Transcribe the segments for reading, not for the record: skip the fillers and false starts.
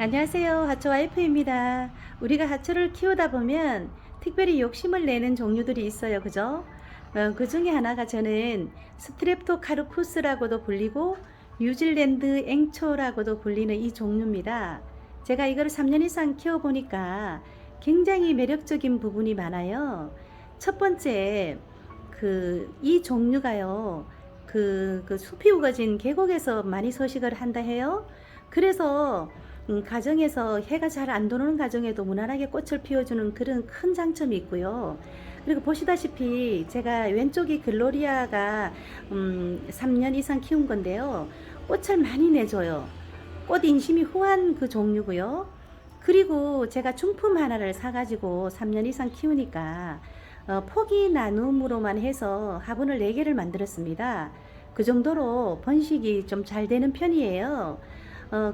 안녕하세요. 하초 와이프입니다. 우리가 하초를 키우다 보면 특별히 욕심을 내는 종류들이 있어요. 그죠? 그 중에 하나가 저는 스트랩토카르푸스라고도 불리고 뉴질랜드 앵초라고도 불리는 이 종류입니다. 제가 이걸 3년 이상 키워보니까 굉장히 매력적인 부분이 많아요. 첫 번째, 이 종류가요, 그 숲이 우거진 계곡에서 많이 서식을 한다 해요. 그래서 가정에서 해가 잘 안 들어오는 가정에도 무난하게 꽃을 피워주는 그런 큰 장점이 있고요. 그리고 보시다시피 제가 왼쪽이 글로리아가 3년 이상 키운 건데요. 꽃을 많이 내줘요. 꽃 인심이 후한 그 종류고요. 그리고 제가 중품 하나를 사가지고 3년 이상 키우니까 포기 나눔으로만 해서 화분을 4개를 만들었습니다. 그 정도로 번식이 좀 잘 되는 편이에요.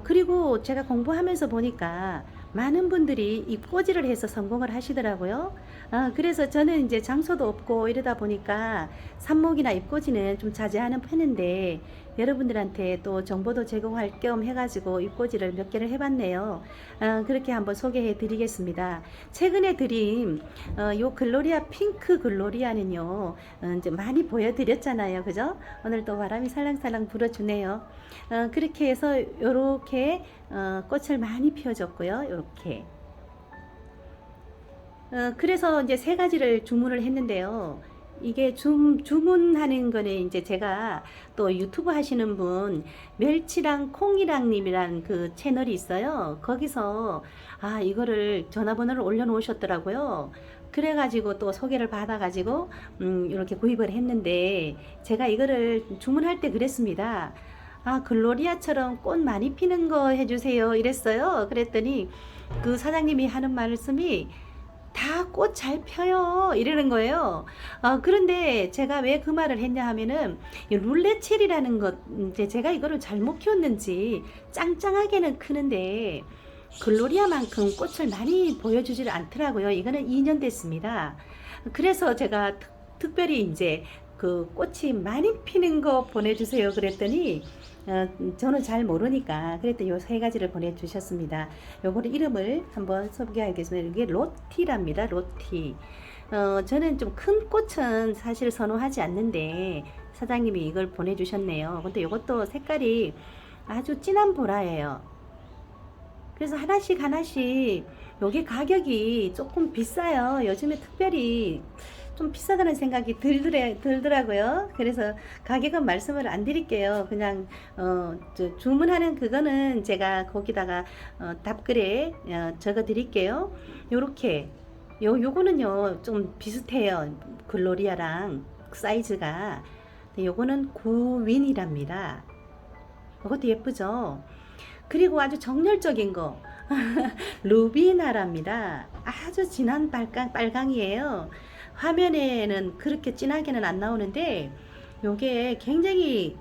그리고 제가 공부하면서 보니까 많은 분들이 잎꽂이를 해서 성공을 하시더라고요. 그래서 저는 이제 장소도 없고 이러다 보니까 삽목이나 잎꽂이는 좀 자제하는 편인데 여러분들한테 또 정보도 제공할 겸 해가지고 잎꽂이를 몇 개를 해봤네요. 그렇게 한번 소개해 드리겠습니다. 최근에 드린 요 글로리아 핑크 글로리아는요, 이제 많이 보여드렸잖아요. 그죠? 오늘 또 바람이 살랑살랑 불어주네요. 그렇게 해서 요렇게 꽃을 많이 피워줬고요. 요렇게. 그래서 이제 3가지를 주문을 했는데요. 이게 주문하는 거는 이제 제가 또 유튜브 하시는 분, 멸치랑 콩이랑님이란 그 채널이 있어요. 거기서, 이거를 전화번호를 올려놓으셨더라고요. 그래가지고 또 소개를 받아가지고, 이렇게 구입을 했는데, 제가 이거를 주문할 때 그랬습니다. 글로리아처럼 꽃 많이 피는 거 해주세요. 이랬어요. 그랬더니 그 사장님이 하는 말씀이 다 꽃 잘 펴요. 이러는 거예요. 그런데 제가 왜 그 말을 했냐 하면은, 이 룰레첼이라는 것, 이제 제가 이거를 잘못 키웠는지 짱짱하게는 크는데, 글로리아만큼 꽃을 많이 보여주질 않더라고요. 이거는 2년 됐습니다. 그래서 제가 특별히 이제 그 꽃이 많이 피는 거 보내주세요. 그랬더니, 저는 잘 모르니까 그랬더니 요 3가지를 보내주셨습니다. 요거를 이름을 한번 소개하겠습니다. 이게 로티랍니다. 로티. 저는 좀 큰 꽃은 사실 선호하지 않는데 사장님이 이걸 보내주셨네요. 근데 요것도 색깔이 아주 진한 보라예요. 그래서 하나씩 요게 가격이 조금 비싸요. 요즘에 특별히 좀 비싸다는 생각이 들더라고요. 그래서 가격은 말씀을 안 드릴게요. 그냥 주문하는 그거는 제가 거기다가 답글에 적어 드릴게요. 요렇게 요거는요 좀 비슷해요. 글로리아랑 사이즈가. 요거는 구윈이랍니다. 이것도 예쁘죠. 그리고 아주 정열적인 거 루비나랍니다. 아주 진한 빨강이에요. 화면에는 그렇게 진하게는 안 나오는데 요게 굉장히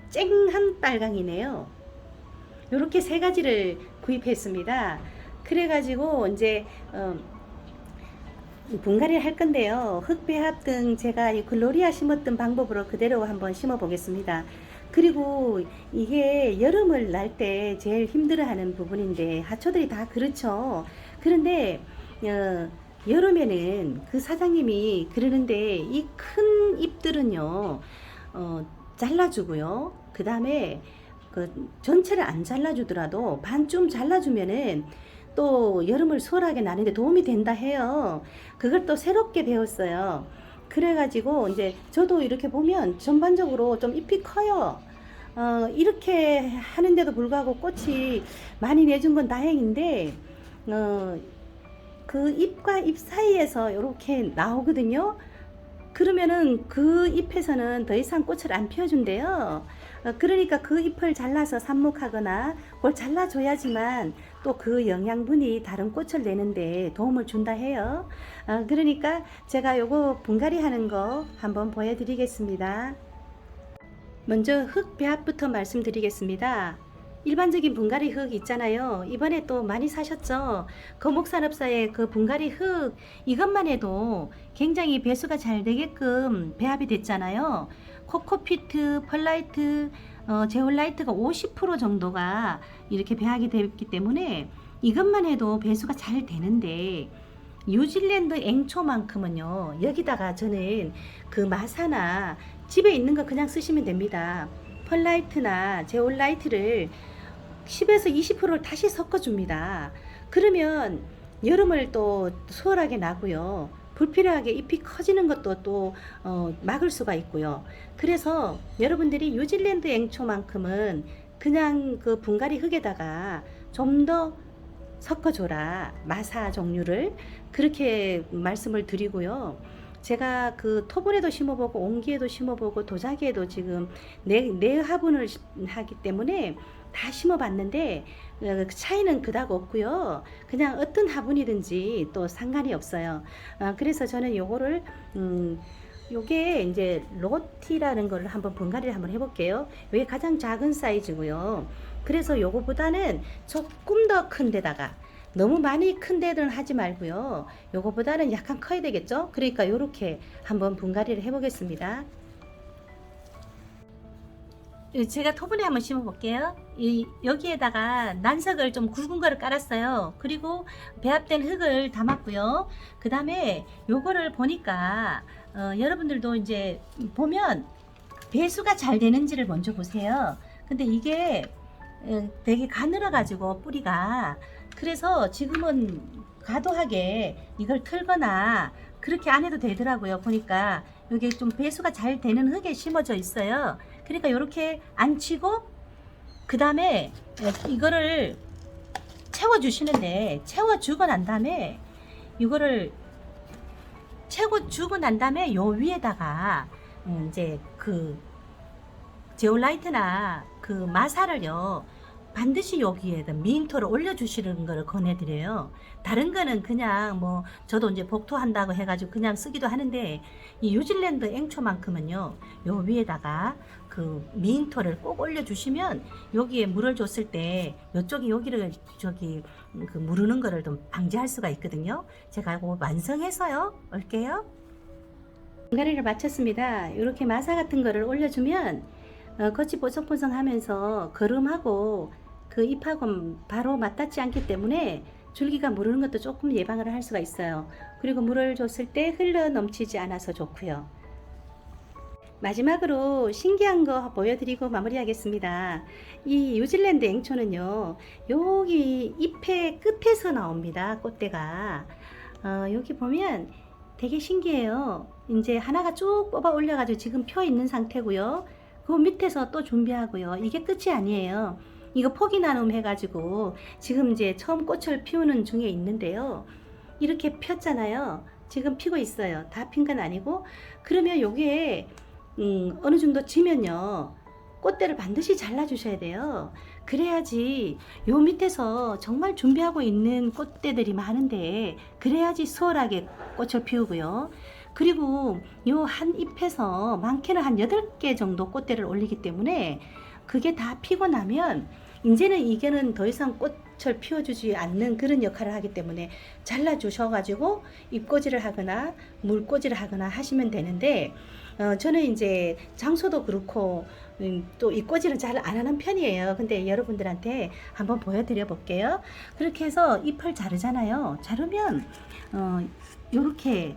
쨍한 빨강이네요. 요렇게 3가지를 구입했습니다. 그래가지고 이제 분갈이를 할 건데요. 흙배합 등 제가 이 글로리아 심었던 방법으로 그대로 한번 심어 보겠습니다. 그리고 이게 여름을 날 때 제일 힘들어하는 부분인데 하초들이 다 그렇죠. 그런데 여름에는 그 사장님이 그러는데 이 큰 잎들은요 잘라주고요. 그 다음에 그 전체를 안 잘라주더라도 반쯤 잘라주면은 또 여름을 수월하게 나는데 도움이 된다 해요. 그걸 또 새롭게 배웠어요. 그래가지고 이제 저도 이렇게 보면 전반적으로 좀 잎이 커요. 이렇게 하는데도 불구하고 꽃이 많이 내준 건 다행인데 그 잎과 잎 사이에서 이렇게 나오거든요. 그러면은 그 잎에서는 더 이상 꽃을 안 피워준대요. 그러니까 그 잎을 잘라서 삽목하거나 그걸 잘라줘야지만 또 그 영양분이 다른 꽃을 내는데 도움을 준다 해요. 그러니까 제가 요거 분갈이 하는 거 한번 보여드리겠습니다. 먼저 흙 배합부터 말씀드리겠습니다. 일반적인 분갈이 흙 있잖아요. 이번에 또 많이 사셨죠? 거목산업사의 그 분갈이 흙 이것만 해도 굉장히 배수가 잘 되게끔 배합이 됐잖아요. 코코피트, 펄라이트, 제올라이트가 50% 정도가 이렇게 배합이 되었기 때문에 이것만 해도 배수가 잘 되는데, 뉴질랜드 앵초만큼은요, 여기다가 저는 그 마사나 집에 있는 거 그냥 쓰시면 됩니다. 펄라이트나 제올라이트를 10에서 20%를 다시 섞어줍니다. 그러면 여름을 또 수월하게 나고요. 불필요하게 잎이 커지는 것도 또 막을 수가 있고요. 그래서 여러분들이 뉴질랜드 앵초만큼은 그냥 그 분갈이 흙에다가 좀 더 섞어줘라, 마사 종류를, 그렇게 말씀을 드리고요. 제가 그 토분에도 심어보고 옹기에도 심어보고 도자기에도 지금 네 화분을 하기 때문에 다 심어봤는데 차이는 그닥 없고요. 그냥 어떤 화분이든지 또 상관이 없어요. 그래서 저는 요거를 요게 이제 로티라는 거를 한번 분갈이를 한번 해볼게요. 요게 가장 작은 사이즈고요. 그래서 요거보다는 조금 더 큰 데다가, 너무 많이 큰 데는 하지 말고요. 요거보다는 약간 커야 되겠죠? 그러니까 요렇게 한번 분갈이를 해보겠습니다. 제가 토분에 한번 심어 볼게요. 여기에다가 난석을 좀 굵은 거를 깔았어요. 그리고 배합된 흙을 담았고요. 그 다음에 요거를 보니까 여러분들도 이제 보면 배수가 잘 되는지를 먼저 보세요. 근데 이게 되게 가늘어 가지고 뿌리가, 그래서 지금은 과도하게 이걸 틀거나 그렇게 안 해도 되더라고요. 보니까 이게 좀 배수가 잘 되는 흙에 심어져 있어요. 그러니까 이렇게 안 치고 그 다음에 이거를 채워주시는데, 채워주고 난 다음에 이거를 채워주고 난 다음에 요 위에다가 이제 그 제올라이트나 그 마사를요, 반드시 여기에다 미인토를 올려주시는 거를 권해드려요. 다른 거는 그냥 뭐 저도 이제 복토한다고 해가지고 그냥 쓰기도 하는데, 이 뉴질랜드 앵초만큼은요, 요 위에다가 그 미인토를 꼭 올려주시면 여기에 물을 줬을 때 요쪽이 여기를 저기 그 무르는 거를 좀 방지할 수가 있거든요. 제가 이거 완성해서요 올게요. 분갈이를 마쳤습니다. 이렇게 마사 같은 거를 올려주면 겉이 뽀송뽀송하면서 거름하고 그 잎하고 바로 맞닿지 않기 때문에 줄기가 무르는 것도 조금 예방을 할 수가 있어요. 그리고 물을 줬을 때 흘러 넘치지 않아서 좋고요. 마지막으로 신기한 거 보여드리고 마무리하겠습니다. 이 뉴질랜드 앵초는요, 여기 잎의 끝에서 나옵니다. 꽃대가. 여기 보면 되게 신기해요. 이제 하나가 쭉 뽑아 올려가지고 지금 펴 있는 상태고요. 그 밑에서 또 준비하고요. 이게 끝이 아니에요. 이거 포기 나눔 해가지고 지금 이제 처음 꽃을 피우는 중에 있는데요. 이렇게 폈잖아요. 지금 피고 있어요. 다 핀 건 아니고. 그러면 요게 어느 정도 지면요, 꽃대를 반드시 잘라 주셔야 돼요. 그래야지 요 밑에서 정말 준비하고 있는 꽃대들이 많은데, 그래야지 수월하게 꽃을 피우고요. 그리고 요 한 잎에서 많게는 한 8개 정도 꽃대를 올리기 때문에 그게 다 피고 나면 이제는 이게는 더 이상 꽃을 피워주지 않는 그런 역할을 하기 때문에 잘라 주셔가지고 잎꽂이를 하거나 물꽂이를 하거나 하시면 되는데, 저는 이제 장소도 그렇고 또 잎꽂이는 잘 안 하는 편이에요. 근데 여러분들한테 한번 보여드려 볼게요. 그렇게 해서 잎을 자르잖아요. 자르면 요렇게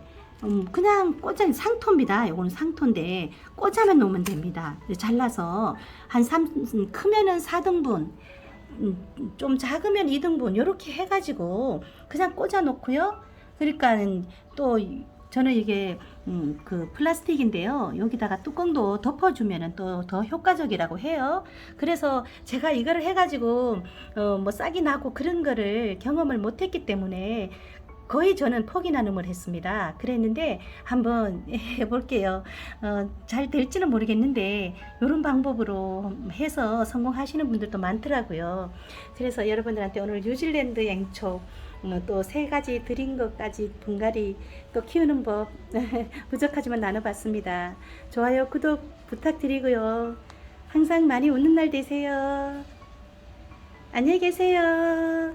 그냥 꽂은 상토입니다. 요거는 상토인데 꽂아만 놓으면 됩니다. 잘라서 한 크면은 4등분, 좀 작으면 2등분 이렇게 해가지고 그냥 꽂아 놓고요. 그러니까 또 저는 이게 그 플라스틱인데요. 여기다가 뚜껑도 덮어주면 또 더 효과적이라고 해요. 그래서 제가 이거를 해가지고 뭐 싹이 나고 그런 거를 경험을 못했기 때문에 거의 저는 포기 나눔을 했습니다. 그랬는데 한번 해볼게요. 잘 될지는 모르겠는데 이런 방법으로 해서 성공하시는 분들도 많더라고요. 그래서 여러분들한테 오늘 뉴질랜드 앵초 또 3가지 드린 것까지 분갈이 또 키우는 법 부족하지만 나눠봤습니다. 좋아요, 구독 부탁드리고요. 항상 많이 웃는 날 되세요. 안녕히 계세요.